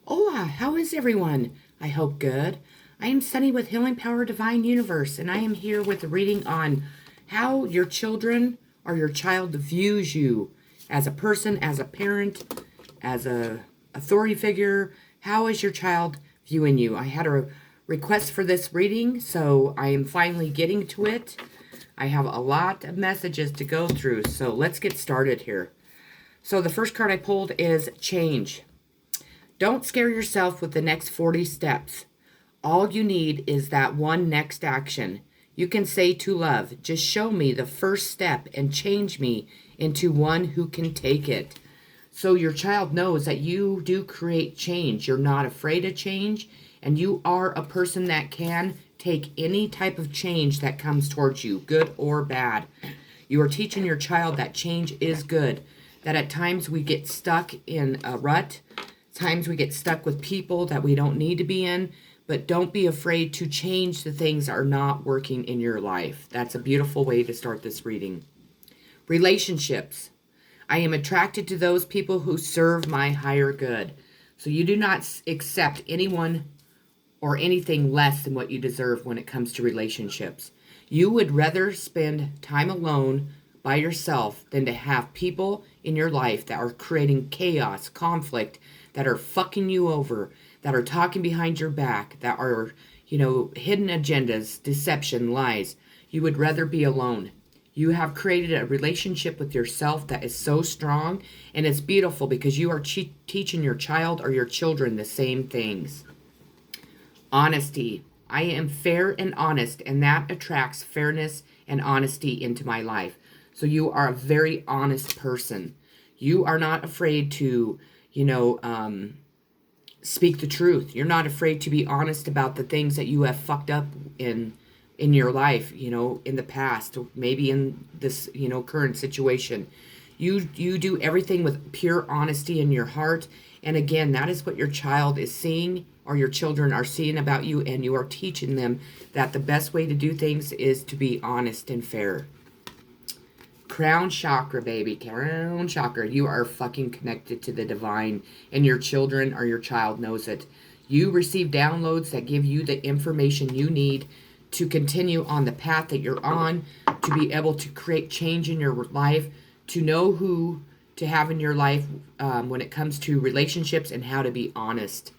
Hola, how is everyone? I hope good. I am Sunny with Healing Power Divine Universe, and I am here with a reading on how your children or your child views you as a person, as a parent, as a authority figure. How is your child viewing you? I had a request for this reading, so I am finally getting to it. I have a lot of messages to go through, so let's get started here. So the first card I pulled is Change. Don't scare yourself with the next 40 steps. All you need is that one next action. You can say to love, just show me the first step and change me into one who can take it. So your child knows that you do create change. You're not afraid of change, and you are a person that can take any type of change that comes towards you, good or bad. You are teaching your child that change is good, that at times we get stuck in a rut. Times we get stuck with people that we don't need to be in, but don't be afraid to change the things that are not working in your life. That's a beautiful way to start this reading. Relationships. I am attracted to those people who serve my higher good. So you do not accept anyone or anything less than what you deserve when it comes to relationships. You would rather spend time alone by yourself than to have people in your life that are creating chaos, conflict, that are fucking you over, that are talking behind your back, that are, hidden agendas, deception, lies. You would rather be alone. You have created a relationship with yourself that is so strong, and it's beautiful because you are teaching your child or your children the same things. Honesty. I am fair and honest, and that attracts fairness and honesty into my life. So you are a very honest person. You are not afraid to, speak the truth. You're not afraid to be honest about the things that you have fucked up in your life, in the past, maybe in this, current situation. You do everything with pure honesty in your heart. And again, that is what your child is seeing, or your children are seeing about you, and you are teaching them that the best way to do things is to be honest and fair. Crown chakra, baby. Crown chakra. You are fucking connected to the divine, and your children or your child knows it. You receive downloads that give you the information you need to continue on the path that you're on, to be able to create change in your life, to know who to have in your life when it comes to relationships, and how to be honest.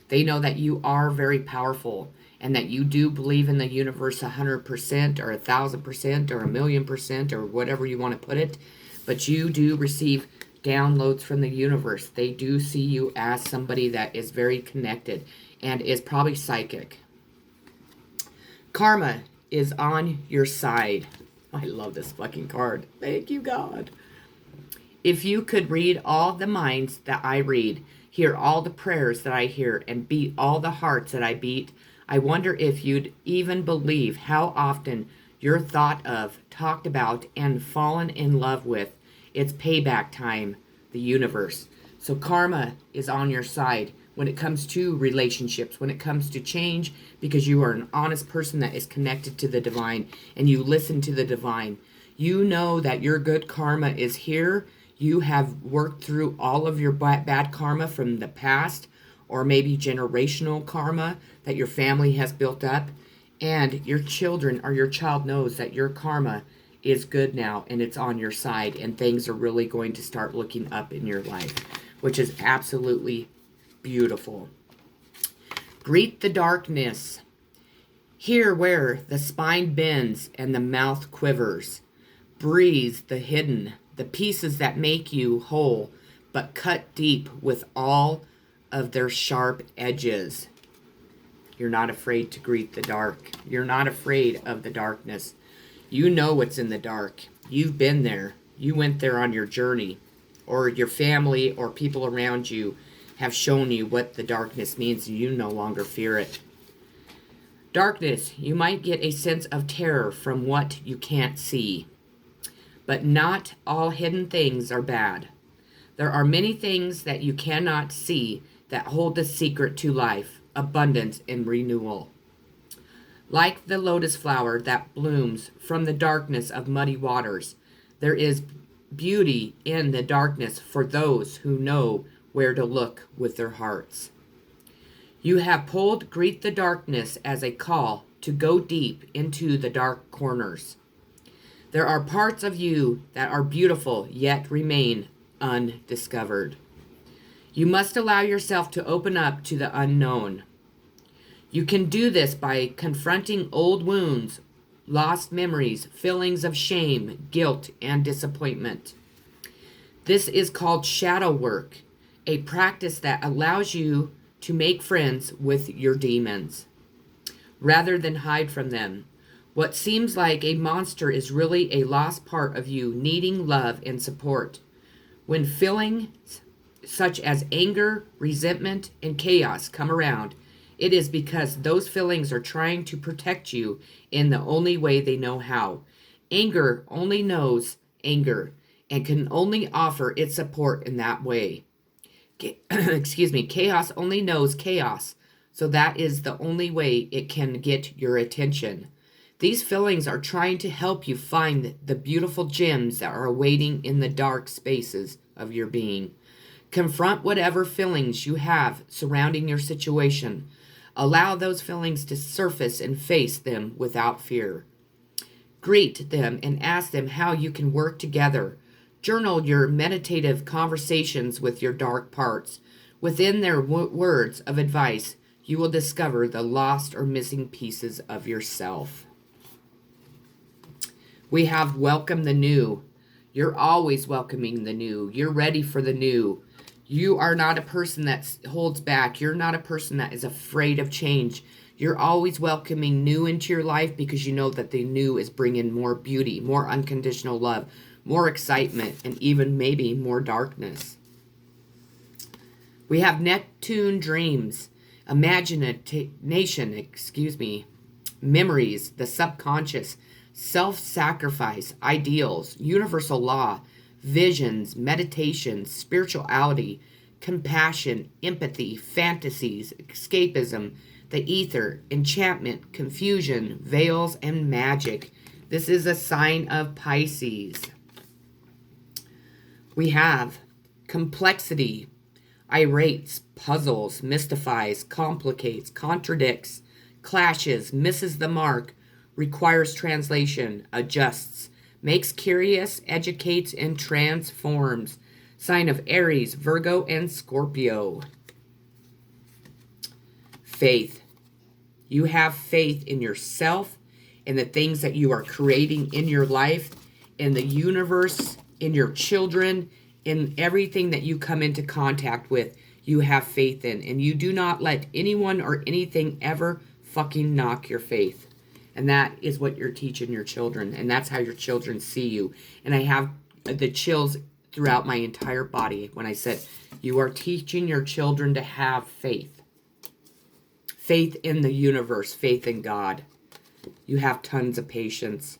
They know that you are very powerful, and that you do believe in the universe 100% or 1,000% or 1,000,000% or whatever you want to put it. But you do receive downloads from the universe. They do see you as somebody that is very connected and is probably psychic. Karma is on your side. I love this fucking card. Thank you, God. If you could read all the minds that I read, hear all the prayers that I hear, and beat all the hearts that I beat, I wonder if you'd even believe how often you're thought of, talked about, and fallen in love with. It's payback time, the universe. So karma is on your side when it comes to relationships, when it comes to change, because you are an honest person that is connected to the divine, and you listen to the divine. You know that your good karma is here. You have worked through all of your bad karma from the past, or maybe generational karma that your family has built up, and your children or your child knows that your karma is good now and it's on your side, and things are really going to start looking up in your life, which is absolutely beautiful. Greet the darkness. Here where the spine bends and the mouth quivers. Breathe the hidden, the pieces that make you whole, but cut deep with all of their sharp edges. You're not afraid to greet the dark. You're not afraid of the darkness. You know what's in the dark. You've been there. You went there on your journey, or your family or people around you have shown you what the darkness means, and you no longer fear it. Darkness, you might get a sense of terror from what you can't see. But not all hidden things are bad. There are many things that you cannot see that hold the secret to life, abundance, and renewal. Like the lotus flower that blooms from the darkness of muddy waters, there is beauty in the darkness for those who know where to look with their hearts. You have pulled Greet the Darkness as a call to go deep into the dark corners. There are parts of you that are beautiful yet remain undiscovered. You must allow yourself to open up to the unknown. You can do this by confronting old wounds, lost memories, feelings of shame, guilt, and disappointment. This is called shadow work, a practice that allows you to make friends with your demons rather than hide from them. What seems like a monster is really a lost part of you needing love and support. When feelings such as anger, resentment, and chaos come around, it is because those feelings are trying to protect you in the only way they know how. Anger only knows anger and can only offer its support in that way. Chaos only knows chaos, so that is the only way it can get your attention. These feelings are trying to help you find the beautiful gems that are awaiting in the dark spaces of your being. Confront whatever feelings you have surrounding your situation. Allow those feelings to surface and face them without fear. Greet them and ask them how you can work together. Journal your meditative conversations with your dark parts. Within their words of advice, you will discover the lost or missing pieces of yourself. We have welcome the new. You're always welcoming the new. You're ready for the new. You are not a person that holds back. You're not a person that is afraid of change. You're always welcoming new into your life because you know that the new is bringing more beauty, more unconditional love, more excitement, and even maybe more darkness. We have Neptune dreams, imagination, memories, the subconscious, self-sacrifice, ideals, universal law, visions, meditation, spirituality, compassion, empathy, fantasies, escapism, the ether, enchantment, confusion, veils, and magic. This is a sign of Pisces. We have complexity, irates, puzzles, mystifies, complicates, contradicts, clashes, misses the mark, requires translation, adjusts, makes curious, educates, and transforms. Sign of Aries, Virgo, and Scorpio. Faith. You have faith in yourself, in the things that you are creating in your life, in the universe, in your children, in everything that you come into contact with. You have faith in, and you do not let anyone or anything ever fucking knock your faith. And that is what you're teaching your children. And that's how your children see you. And I have the chills throughout my entire body when I said, you are teaching your children to have faith. Faith in the universe. Faith in God. You have tons of patience.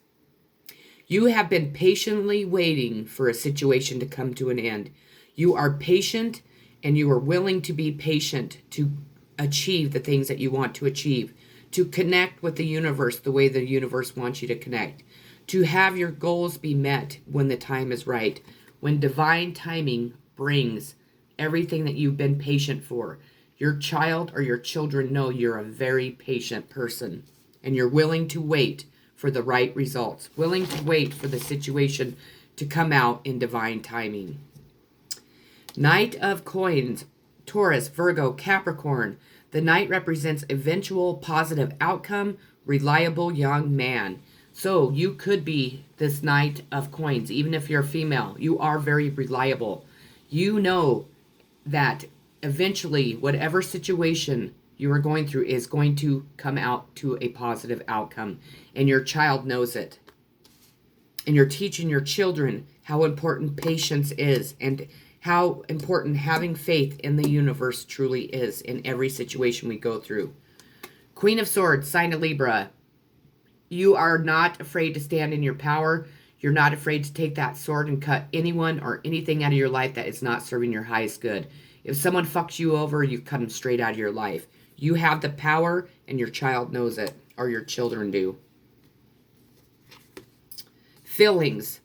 You have been patiently waiting for a situation to come to an end. You are patient and you are willing to be patient to achieve the things that you want to achieve. To connect with the universe the way the universe wants you to connect. To have your goals be met when the time is right. When divine timing brings everything that you've been patient for. Your child or your children know you're a very patient person. And you're willing to wait for the right results. Willing to wait for the situation to come out in divine timing. Knight of Coins, Taurus, Virgo, Capricorn. The Knight represents eventual positive outcome, reliable young man. So you could be this Knight of Coins, even if you're a female. You are very reliable. You know that eventually whatever situation you are going through is going to come out to a positive outcome. And your child knows it. And you're teaching your children how important patience is and how important having faith in the universe truly is in every situation we go through. Queen of Swords, sign of Libra. You are not afraid to stand in your power. You're not afraid to take that sword and cut anyone or anything out of your life that is not serving your highest good. If someone fucks you over, you cut them straight out of your life. You have the power and your child knows it, or your children do. Feelings.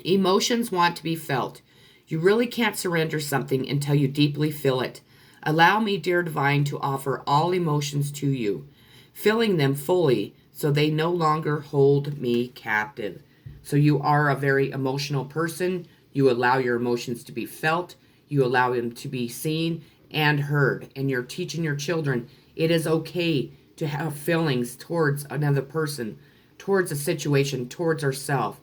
Emotions want to be felt. You really can't surrender something until you deeply feel it. Allow me, dear divine, to offer all emotions to you, filling them fully so they no longer hold me captive. So you are a very emotional person. You allow your emotions to be felt. You allow them to be seen and heard. And you're teaching your children it is okay to have feelings towards another person, towards a situation, towards ourselves.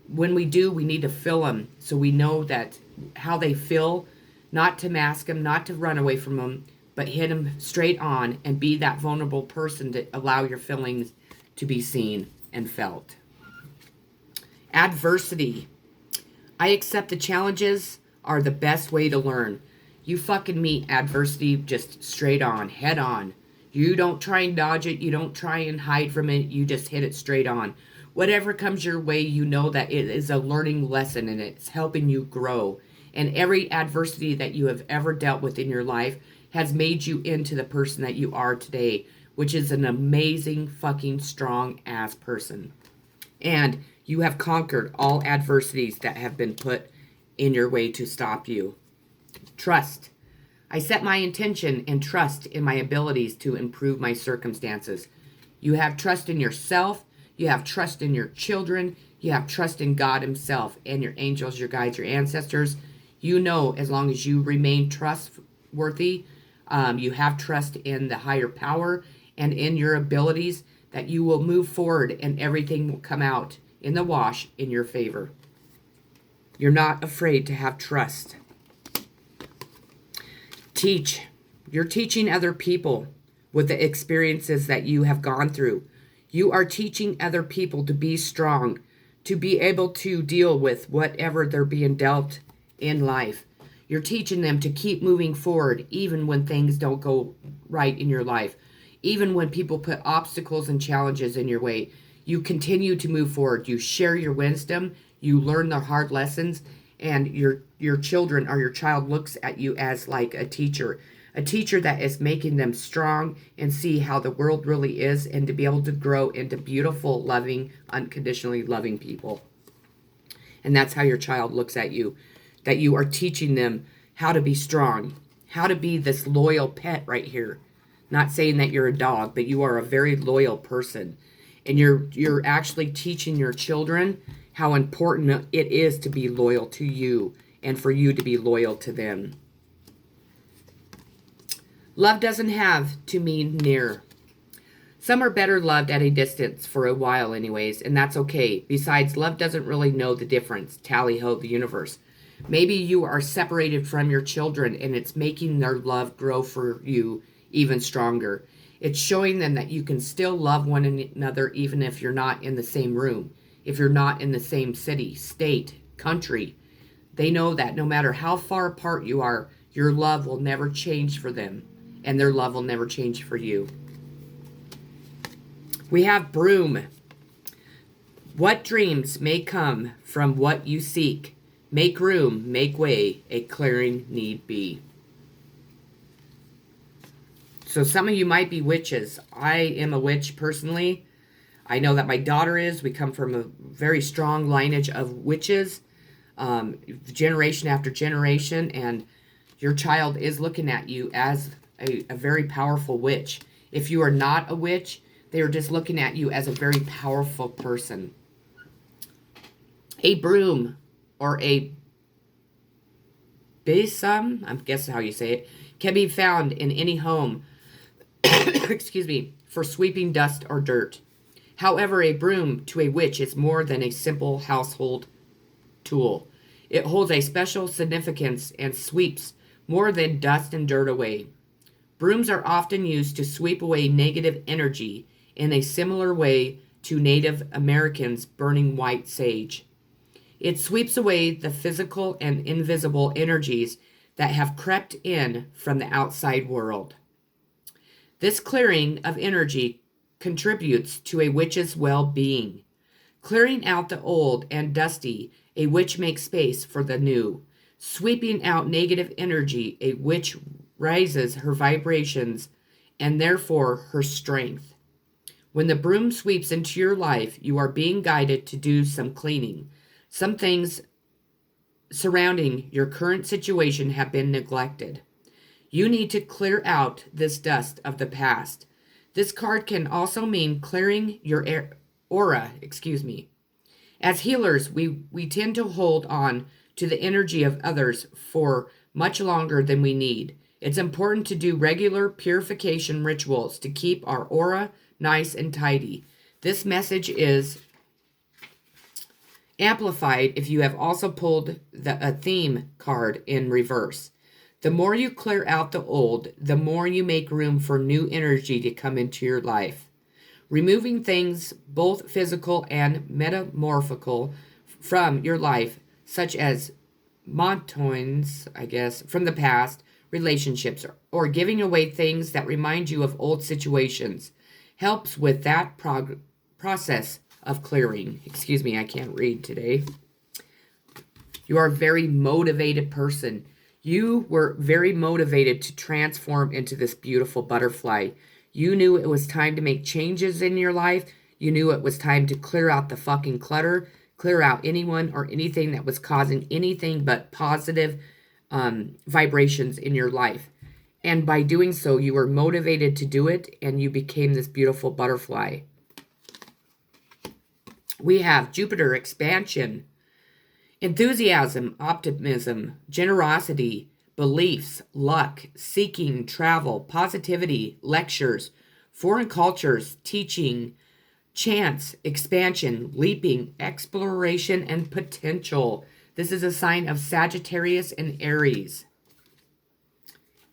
When we do, we need to feel them so we know that how they feel, not to mask them, not to run away from them, but hit them straight on and be that vulnerable person to allow your feelings to be seen and felt. Adversity. I accept the challenges are the best way to learn. You fucking meet adversity just straight on, head on. You don't try and dodge it. You don't try and hide from it. You just hit it straight on. Whatever comes your way, you know that it is a learning lesson and it's helping you grow. And every adversity that you have ever dealt with in your life has made you into the person that you are today, which is an amazing fucking strong ass person. And you have conquered all adversities that have been put in your way to stop you. Trust. I set my intention and trust in my abilities to improve my circumstances. You have trust in yourself. You have trust in your children. You have trust in God himself and your angels, your guides, your ancestors. You know, as long as you remain trustworthy, you have trust in the higher power and in your abilities, that you will move forward and everything will come out in the wash in your favor. You're not afraid to have trust. Teach. You're teaching other people with the experiences that you have gone through. You are teaching other people to be strong, to be able to deal with whatever they're being dealt in life. You're teaching them to keep moving forward even when things don't go right in your life. Even when people put obstacles and challenges in your way, you continue to move forward. You share your wisdom, you learn the hard lessons, and your children or your child looks at you as like a teacher that is making them strong and see how the world really is, and to be able to grow into beautiful, loving, unconditionally loving people. And that's how your child looks at you, that you are teaching them how to be strong, how to be this loyal pet right here. Not saying that you're a dog, but you are a very loyal person. And you're actually teaching your children how important it is to be loyal to you and for you to be loyal to them. Love doesn't have to mean near. Some are better loved at a distance for a while anyways, and that's okay. Besides, love doesn't really know the difference. Tally-ho, the universe. Maybe you are separated from your children and it's making their love grow for you even stronger. It's showing them that you can still love one another even if you're not in the same room, if you're not in the same city, state, country. They know that no matter how far apart you are, your love will never change for them, and their love will never change for you. We have broom. What dreams may come from what you seek? Make room, make way, a clearing need be. So some of you might be witches. I am a witch personally. I know that my daughter is. We come from a very strong lineage of witches, generation after generation, and your child is looking at you as a very powerful witch. If you are not a witch, they are just looking at you as a very powerful person. A broom or a besom, I guess how you say it, can be found in any home, excuse me, for sweeping dust or dirt. However, a broom to a witch is more than a simple household tool. It holds a special significance and sweeps more than dust and dirt away. Brooms are often used to sweep away negative energy in a similar way to Native Americans burning white sage. It sweeps away the physical and invisible energies that have crept in from the outside world. This clearing of energy contributes to a witch's well-being. Clearing out the old and dusty, a witch makes space for the new. Sweeping out negative energy, a witch raises her vibrations and therefore her strength. When the broom sweeps into your life, you are being guided to do some cleaning. Some things surrounding your current situation have been neglected. You need to clear out this dust of the past. This card can also mean clearing your aura, As healers, we tend to hold on to the energy of others for much longer than we need. It's important to do regular purification rituals to keep our aura nice and tidy. This message is amplified if you have also pulled a theme card in reverse. The more you clear out the old, the more you make room for new energy to come into your life. Removing things, both physical and metamorphical, from your life, such as mountains, from the past, relationships, or giving away things that remind you of old situations, helps with that process of clearing. I can't read today. You are a very motivated person. You were very motivated to transform into this beautiful butterfly. You knew it was time to make changes in your life. You knew it was time to clear out the fucking clutter, clear out anyone or anything that was causing anything but positive vibrations in your life. And by doing so, you were motivated to do it, and you became this beautiful butterfly. We have Jupiter expansion, enthusiasm, optimism, generosity, beliefs, luck, seeking, travel, positivity, lectures, foreign cultures, teaching, chance, expansion, leaping, exploration, and potential. This is a sign of Sagittarius and Aries.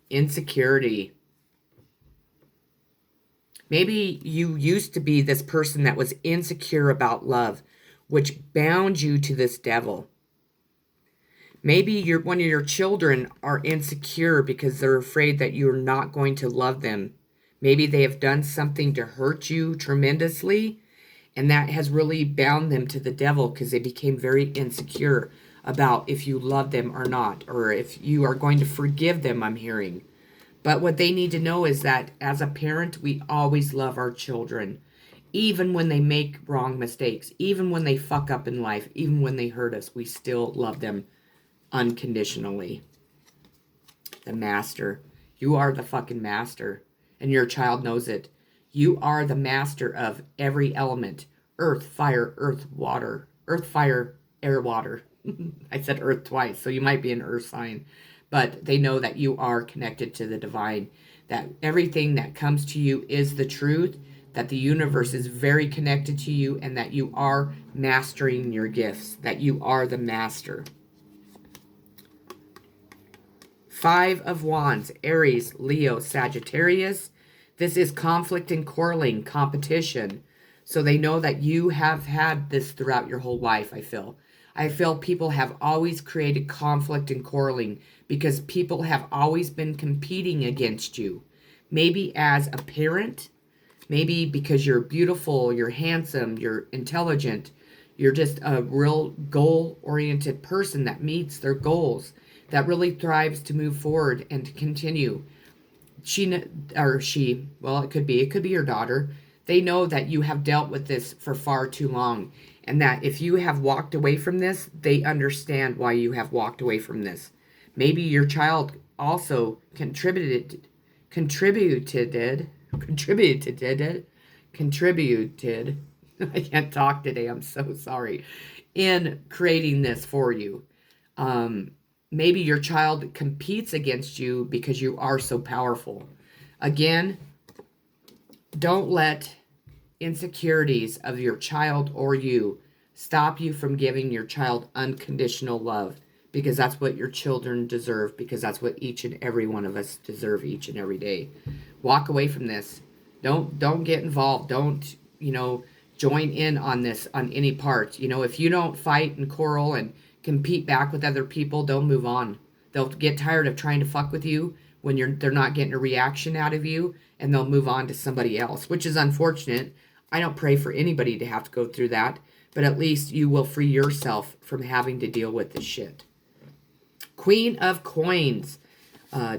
Insecurity. Maybe you used to be this person that was insecure about love, which bound you to this devil. Maybe one of your children are insecure because they're afraid that you're not going to love them. Maybe they have done something to hurt you tremendously, and that has really bound them to the devil because they became very insecure about if you love them or not, or if you are going to forgive them, I'm hearing. But what they need to know is that as a parent, we always love our children, even when they make wrong mistakes, even when they fuck up in life, even when they hurt us, we still love them unconditionally. The master. You are the fucking master, and your child knows it. You are the master of every element. Earth, fire, water. Earth, fire, air, water. I said earth twice, so you might be an earth sign. But they know that you are connected to the divine, that everything that comes to you is the truth, that the universe is very connected to you, and that you are mastering your gifts, that you are the master. 5 of Wands, Aries, Leo, Sagittarius. This is conflict and quarreling, competition. So they know that you have had this throughout your whole life, I feel. I feel people have always created conflict and quarreling because people have always been competing against you. Maybe as a parent, maybe because you're beautiful, you're handsome, you're intelligent, you're just a real goal-oriented person that meets their goals, that really thrives to move forward and to continue. Well, it could be your daughter. They know that you have dealt with this for far too long, and that if you have walked away from this, they understand why you have walked away from this. Maybe your child also contributed. I can't talk today. I'm so sorry. In creating this for you. Maybe your child competes against you because you are so powerful. Again, don't let insecurities of your child or you stop you from giving your child unconditional love, because that's what your children deserve, because that's what each and every one of us deserve each and every day. Walk away from this. Don't get involved. Don't, join in on this on any part. If you don't fight and quarrel and compete back with other people, they'll move on. They'll get tired of trying to fuck with you when they're not getting a reaction out of you, and they'll move on to somebody else, which is unfortunate. I don't pray for anybody to have to go through that, but at least you will free yourself from having to deal with this shit. Queen of Coins,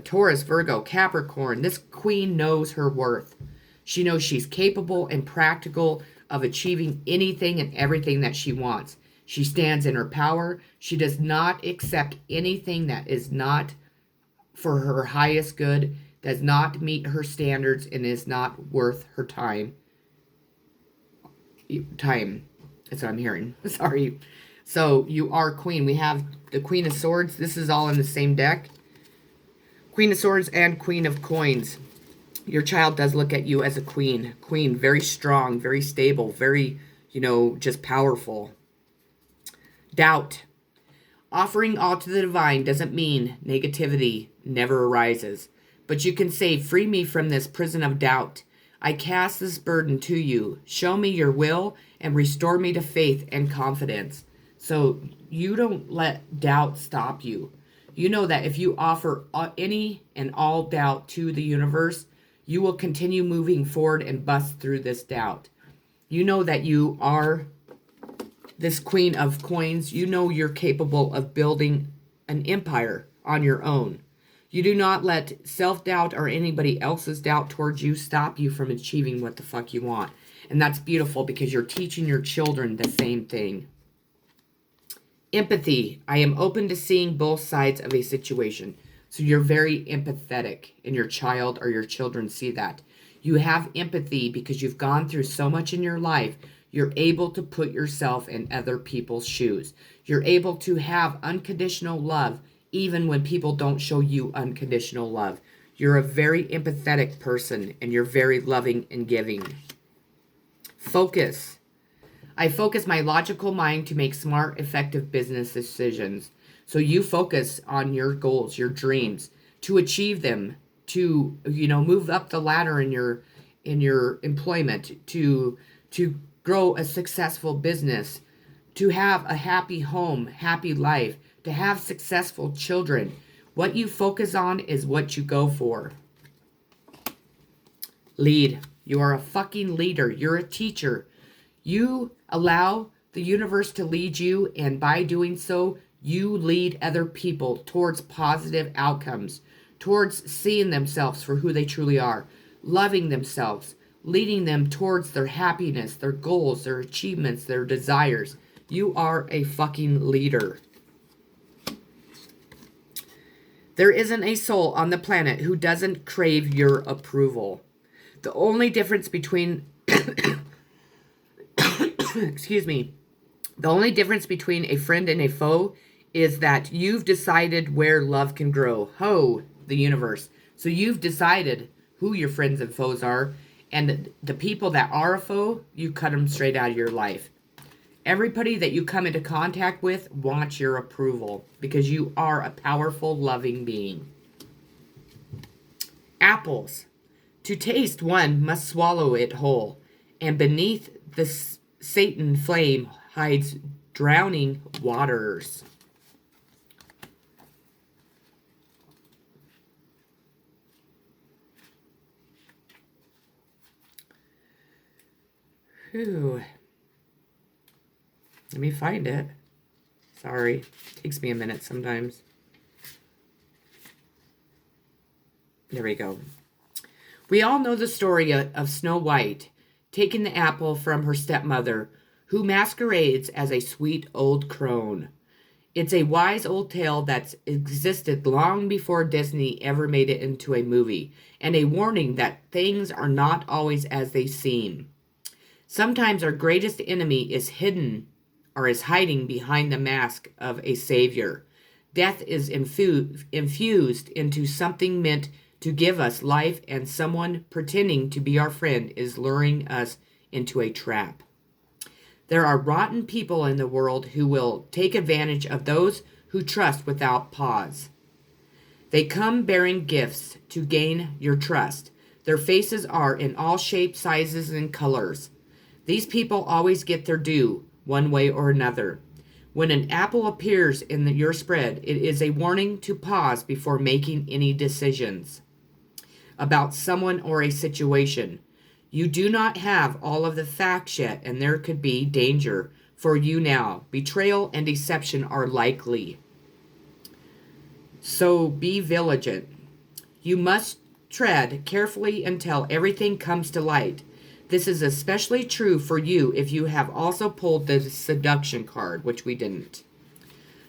Taurus, Virgo, Capricorn. This queen knows her worth. She knows she's capable and practical of achieving anything and everything that she wants. She stands in her power. She does not accept anything that is not for her highest good, does not meet her standards, and is not worth her time. That's what I'm hearing. Sorry. So you are queen. We have the Queen of Swords. This is all in the same deck. Queen of Swords and Queen of Coins. Your child does look at you as a queen. Queen, very strong, very stable, very, just powerful. Doubt. Offering all to the divine doesn't mean negativity never arises. But you can say, free me from this prison of doubt. I cast this burden to you. Show me your will and restore me to faith and confidence. So you don't let doubt stop you. You know that if you offer any and all doubt to the universe, you will continue moving forward and bust through this doubt. You know that you are this Queen of Coins. You know you're capable of building an empire on your own. You do not let self-doubt or anybody else's doubt towards you stop you from achieving what the fuck you want. And that's beautiful because you're teaching your children the same thing. Empathy. I am open to seeing both sides of a situation. So you're very empathetic, and your child or your children see that. You have empathy because you've gone through so much in your life. You're able to put yourself in other people's shoes. You're able to have unconditional love even when people don't show you unconditional love. You're a very empathetic person, and you're very loving and giving. Focus. I focus my logical mind to make smart, effective business decisions. So you focus on your goals, your dreams, to achieve them, to, move up the ladder in your employment, to grow a successful business, to have a happy home, happy life, to have successful children. What you focus on is what you go for. Lead. You are a fucking leader. You're a teacher. You allow the universe to lead you, and by doing so, you lead other people towards positive outcomes, towards seeing themselves for who they truly are, loving themselves, leading them towards their happiness, their goals, their achievements, their desires. You are a fucking leader. There isn't a soul on the planet who doesn't crave your approval. The only difference between excuse me. The only difference between a friend and a foe is that you've decided where love can grow. Ho, the universe. So you've decided who your friends and foes are, and the people that are a foe, you cut them straight out of your life. Everybody that you come into contact with wants your approval because you are a powerful, loving being. Apples. To taste one must swallow it whole, and beneath the Satan flame hides drowning waters. Whew. Let me find it. Sorry. Takes me a minute sometimes. There we go. We all know the story of Snow White taking the apple from her stepmother, who masquerades as a sweet old crone. It's a wise old tale that's existed long before Disney ever made it into a movie, and a warning that things are not always as they seem. Sometimes our greatest enemy is hiding behind the mask of a savior. Death is infused into something meant to give us life, and someone pretending to be our friend is luring us into a trap. There are rotten people in the world who will take advantage of those who trust without pause. They come bearing gifts to gain your trust. Their faces are in all shapes, sizes, and colors. These people always get their due, one way or another. When an apple appears in your spread, it is a warning to pause before making any decisions about someone or a situation. You do not have all of the facts yet, and there could be danger for you now. Betrayal and deception are likely. So be vigilant. You must tread carefully until everything comes to light. This is especially true for you if you have also pulled the seduction card, which we didn't.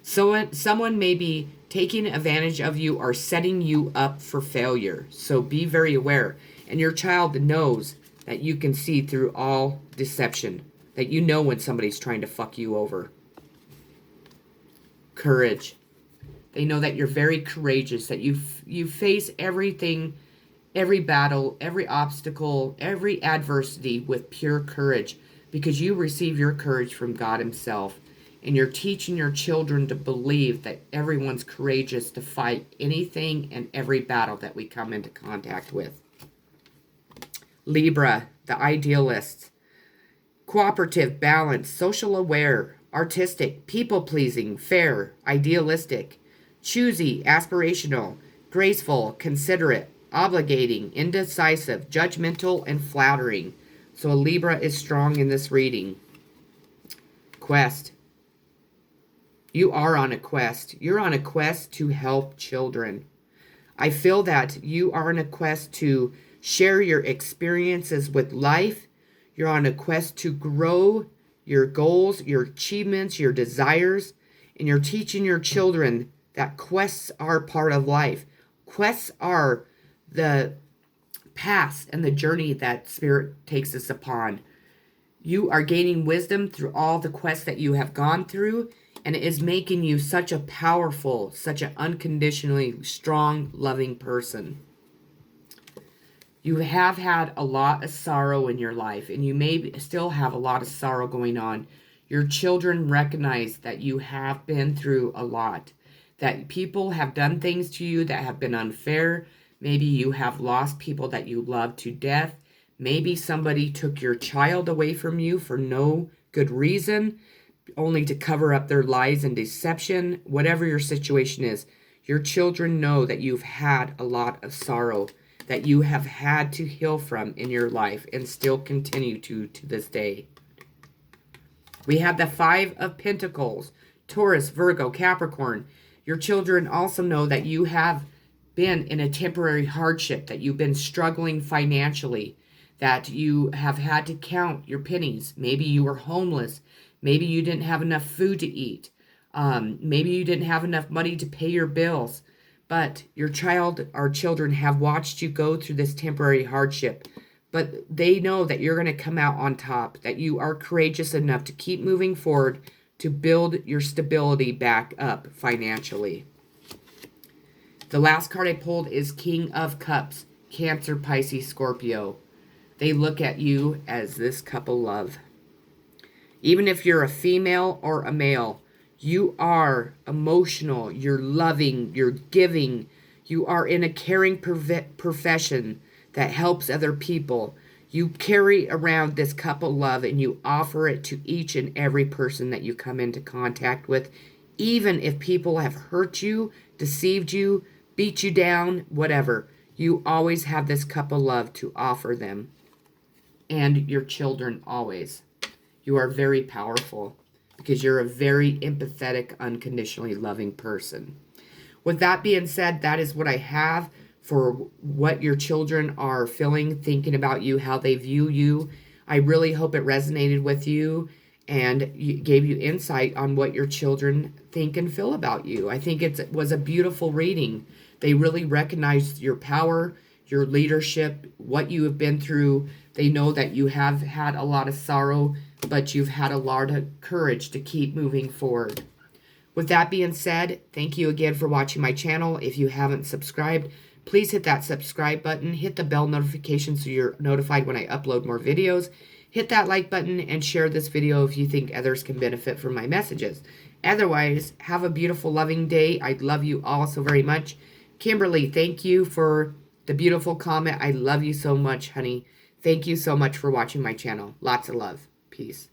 So someone may be taking advantage of you or setting you up for failure. So be very aware. And your child knows that you can see through all deception, that you know when somebody's trying to fuck you over. Courage. They know that you're very courageous, that you face everything, every battle, every obstacle, every adversity with pure courage, because you receive your courage from God himself. And you're teaching your children to believe that everyone's courageous to fight anything and every battle that we come into contact with. Libra, the idealist. Cooperative, balanced, social aware, artistic, people-pleasing, fair, idealistic, choosy, aspirational, graceful, considerate, obligating, indecisive, judgmental, and flattering. So a Libra is strong in this reading. Quest. You are on a quest. You're on a quest to help children. I feel that you are on a quest to share your experiences with life. You're on a quest to grow your goals, your achievements, your desires, and you're teaching your children that quests are part of life. Quests are the path and the journey that Spirit takes us upon. You are gaining wisdom through all the quests that you have gone through, and it is making you such a powerful, such an unconditionally strong, loving person. You have had a lot of sorrow in your life, and you may still have a lot of sorrow going on. Your children recognize that you have been through a lot, that people have done things to you that have been unfair. Maybe you have lost people that you love to death. Maybe somebody took your child away from you for no good reason, only to cover up their lies and deception. Whatever your situation is, your children know that you've had a lot of sorrow that you have had to heal from in your life and still continue to this day. We have the Five of Pentacles, Taurus, Virgo, Capricorn. Your children also know that you have been in a temporary hardship, that you've been struggling financially, that you have had to count your pennies. Maybe you were homeless. Maybe you didn't have enough food to eat. Maybe you didn't have enough money to pay your bills. But your child or children have watched you go through this temporary hardship. But they know that you're going to come out on top, that you are courageous enough to keep moving forward to build your stability back up financially. The last card I pulled is King of Cups, Cancer, Pisces, Scorpio. They look at you as this couple love. Even if you're a female or a male, you are emotional, you're loving, you're giving, you are in a caring profession that helps other people. You carry around this cup of love and you offer it to each and every person that you come into contact with, even if people have hurt you, deceived you, beat you down, whatever. You always have this cup of love to offer them. And your children always. You are very powerful because you're a very empathetic, unconditionally loving person. With that being said, that is what I have for what your children are feeling, thinking about you, how they view you. I really hope it resonated with you and gave you insight on what your children think and feel about you. I think it was a beautiful reading. They really recognize your power, your leadership, what you have been through. They know that you have had a lot of sorrow, but you've had a lot of courage to keep moving forward. With that being said, thank you again for watching my channel. If you haven't subscribed, please hit that subscribe button. Hit the bell notification so you're notified when I upload more videos. Hit that like button and share this video if you think others can benefit from my messages. Otherwise, have a beautiful, loving day. I love you all so very much. Kimberly, thank you for the beautiful comment. I love you so much, honey. Thank you so much for watching my channel. Lots of love. Peace.